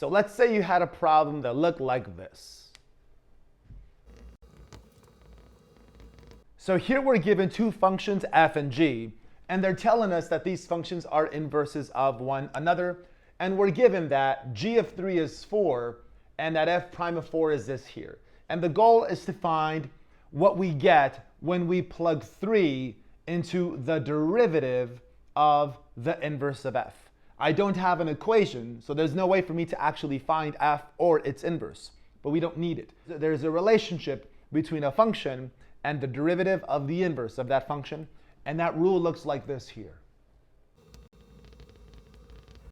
So let's say you had a problem that looked like this. So here we're given two functions, f and g, and they're telling us that these functions are inverses of one another, and we're given that g of 3 is 4, and that f prime of 4 is this here. And the goal is to find what we get when we plug 3 into the derivative of the inverse of f. I don't have an equation, so there's no way for me to actually find f or its inverse, but we don't need it. There's a relationship between a function and the derivative of the inverse of that function, and that rule looks like this here.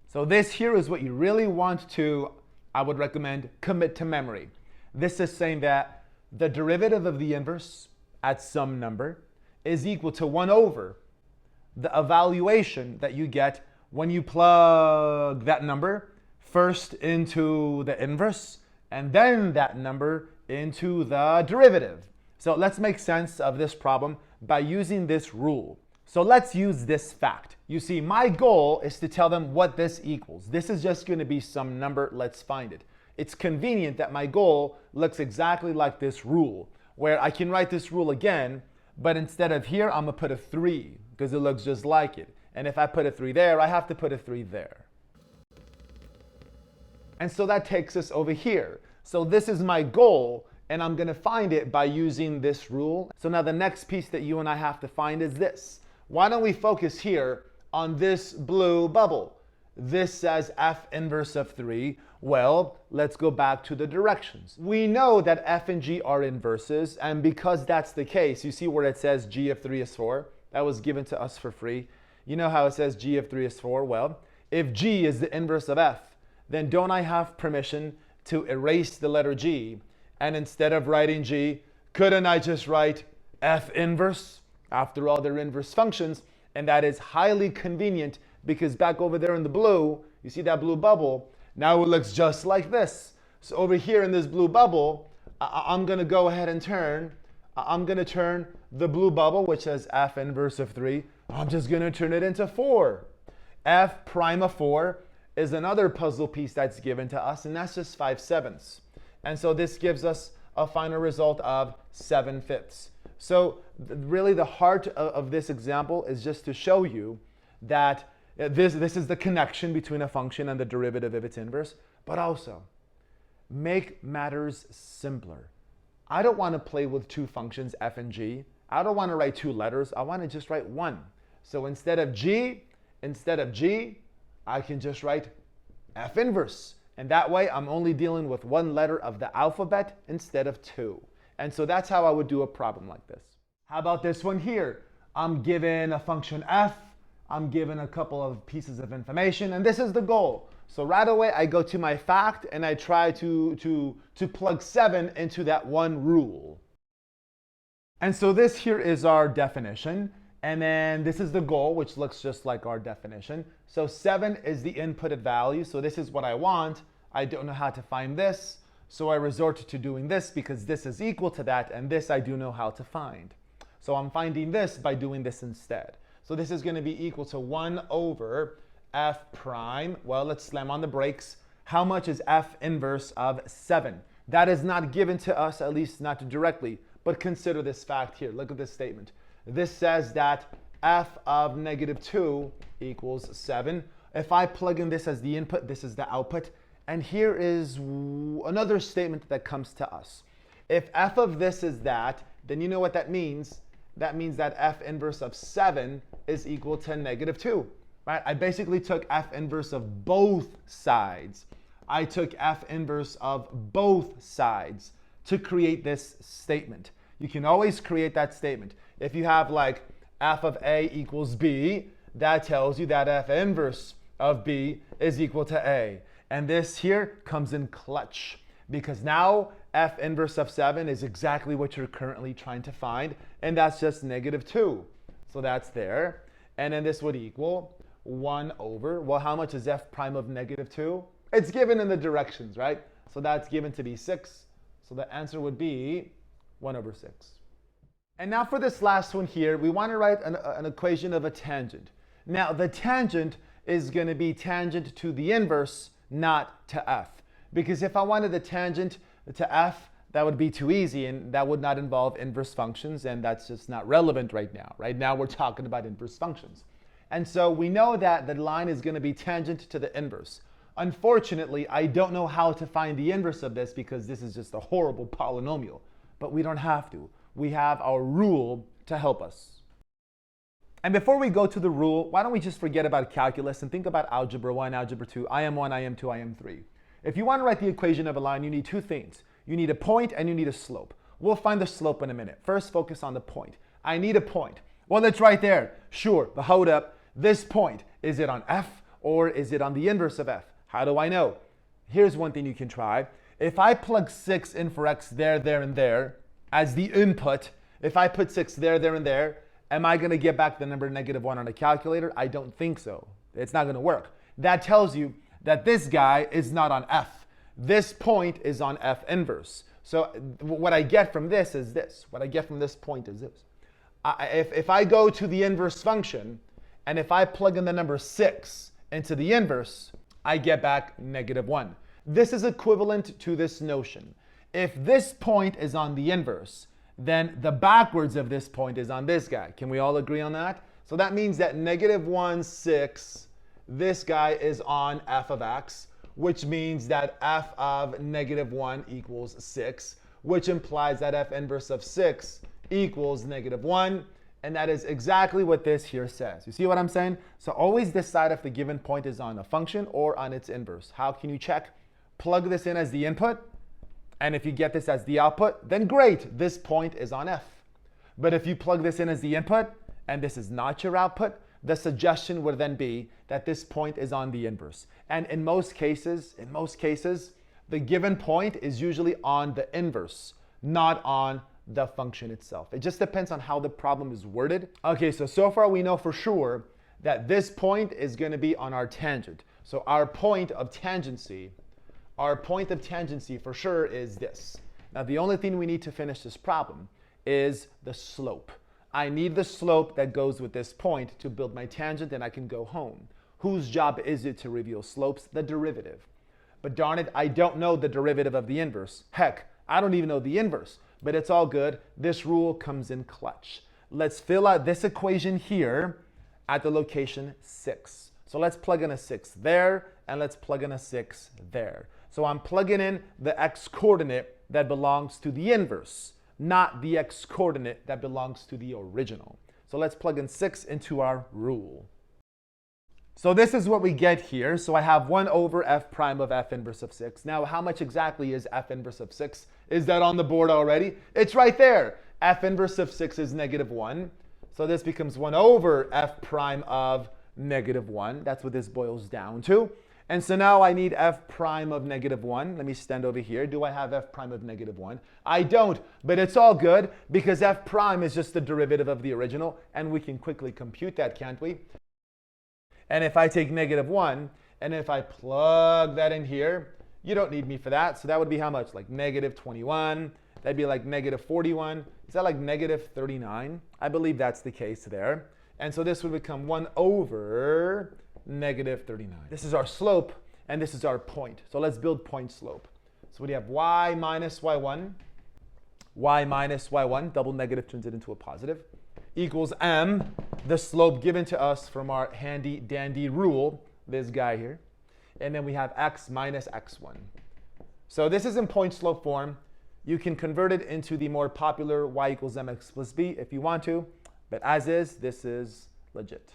So this here is what you really want to, I would recommend, commit to memory. This is saying that the derivative of the inverse at some number is equal to 1 over the evaluation that you get when you plug that number first into the inverse and then that number into the derivative. So let's make sense of this problem by using this rule. So let's use this fact. You see, my goal is to tell them what this equals. This is just going to be some number. Let's find it. It's convenient that my goal looks exactly like this rule, where I can write this rule again, but instead of here, I'm going to put a 3 because it looks just like it. And if I put a 3 there, I have to put a 3 there. And so that takes us over here. So this is my goal, and I'm going to find it by using this rule. So now the next piece that you and I have to find is this. Why don't we focus here on this blue bubble? This says f inverse of 3. Well, let's go back to the directions. We know that f and g are inverses, and because that's the case, you see where it says g of 3 is 4? That was given to us for free. You know how it says g of 3 is 4? Well, if g is the inverse of f, then don't I have permission to erase the letter g? And instead of writing g, couldn't I just write f inverse? After all, they're inverse functions, and that is highly convenient because back over there in the blue, you see that blue bubble? Now it looks just like this. So over here in this blue bubble, I'm going to go ahead and turn the blue bubble, which says f inverse of 3, I'm just going to turn it into 4. F prime of 4 is another puzzle piece that's given to us, and that's just 5/7. And so this gives us a final result of 7/5. So really the heart of this example is just to show you that this is the connection between a function and the derivative of its inverse, but also make matters simpler. I don't want to play with two functions, f and g. I don't want to write two letters. I want to just write one. So instead of g, I can just write f inverse. And that way, I'm only dealing with one letter of the alphabet instead of two. And so that's how I would do a problem like this. How about this one here? I'm given a function f. I'm given a couple of pieces of information, and this is the goal. So right away, I go to my fact, and I try to plug 7 into that one rule. And so this here is our definition. And then this is the goal, which looks just like our definition. So 7 is the inputted value. So this is what I want. I don't know how to find this. So I resort to doing this because this is equal to that. And this I do know how to find. So I'm finding this by doing this instead. So this is going to be equal to 1 over f prime. Well, let's slam on the brakes. How much is f inverse of 7? That is not given to us, at least not directly. But consider this fact here. Look at this statement. This says that f of -2 equals 7. If I plug in this as the input, this is the output. And here is another statement that comes to us. If f of this is that, then you know what that means. That means that f inverse of 7 is equal to -2. Right? I basically took f inverse of both sides. I took f inverse of both sides to create this statement. You can always create that statement. If you have like f of a equals b, that tells you that f inverse of b is equal to a. And this here comes in clutch because now f inverse of 7 is exactly what you're currently trying to find, and that's just -2. So that's there. And then this would equal 1 over, well, how much is f prime of -2? It's given in the directions, right? So that's given to be 6. So the answer would be 1 over 6. And now for this last one here, we want to write an equation of a tangent. Now the tangent is going to be tangent to the inverse, not to f. Because if I wanted the tangent to f, that would be too easy, and that would not involve inverse functions, and that's just not relevant right now. Right now we're talking about inverse functions. And so we know that the line is going to be tangent to the inverse. Unfortunately, I don't know how to find the inverse of this because this is just a horrible polynomial. But we don't have to. We have our rule to help us. And before we go to the rule, why don't we just forget about calculus and think about algebra 1, algebra 2, IM1, IM2, IM3. If you want to write the equation of a line, you need two things. You need a point and you need a slope. We'll find the slope in a minute. First, focus on the point. I need a point. Well, it's right there. Sure, but hold up. This point, is it on f or is it on the inverse of f? How do I know? Here's one thing you can try. If I plug 6 in for x there, there, and there as the input, if I put 6 there, there, and there, am I going to get back the number -1 on a calculator? I don't think so. It's not going to work. That tells you that this guy is not on f. This point is on f inverse. So what I get from this is this. What I get from this point is this. If I go to the inverse function, and if I plug in the number 6 into the inverse, I get back -1. This is equivalent to this notion. If this point is on the inverse, then the backwards of this point is on this guy. Can we all agree on that? So that means that -1, 6, this guy is on f of x, which means that f of -1 equals 6, which implies that f inverse of 6 equals -1. And that is exactly what this here says. You see what I'm saying? So always decide if the given point is on a function or on its inverse. How can you check? Plug this in as the input. And if you get this as the output, then great, this point is on f. But if you plug this in as the input and this is not your output, the suggestion would then be that this point is on the inverse. And in most cases, the given point is usually on the inverse, not on the function itself. It just depends on how the problem is worded. Okay, so far we know for sure that this point is going to be on our tangent. So our point of tangency for sure is this. Now the only thing we need to finish this problem is the slope. I need the slope that goes with this point to build my tangent and I can go home. Whose job is it to reveal slopes? The derivative. But darn it, I don't know the derivative of the inverse. Heck, I don't even know the inverse. But it's all good. This rule comes in clutch. Let's fill out this equation here at the location 6. So let's plug in a 6 there, and let's plug in a 6 there. So I'm plugging in the x coordinate that belongs to the inverse, not the x coordinate that belongs to the original. So let's plug in 6 into our rule. So this is what we get here. So I have 1 over f prime of f inverse of 6. Now, how much exactly is f inverse of 6? Is that on the board already? It's right there. F inverse of 6 is -1. So this becomes 1 over f prime of -1. That's what this boils down to. And so now I need f prime of -1. Let me stand over here. Do I have f prime of -1? I don't, but it's all good because f prime is just the derivative of the original, and we can quickly compute that, can't we? And if I take -1, and if I plug that in here, you don't need me for that. So that would be how much? Like -21. That'd be like -41. Is that like -39? I believe that's the case there. And so this would become 1 over -39. This is our slope, and this is our point. So let's build point slope. So we have y minus y1. Y minus y1, double negative turns it into a positive, equals m, the slope given to us from our handy dandy rule, this guy here. And then we have x minus x1. So this is in point slope form. You can convert it into the more popular y equals mx plus b if you want to, but as is, this is legit.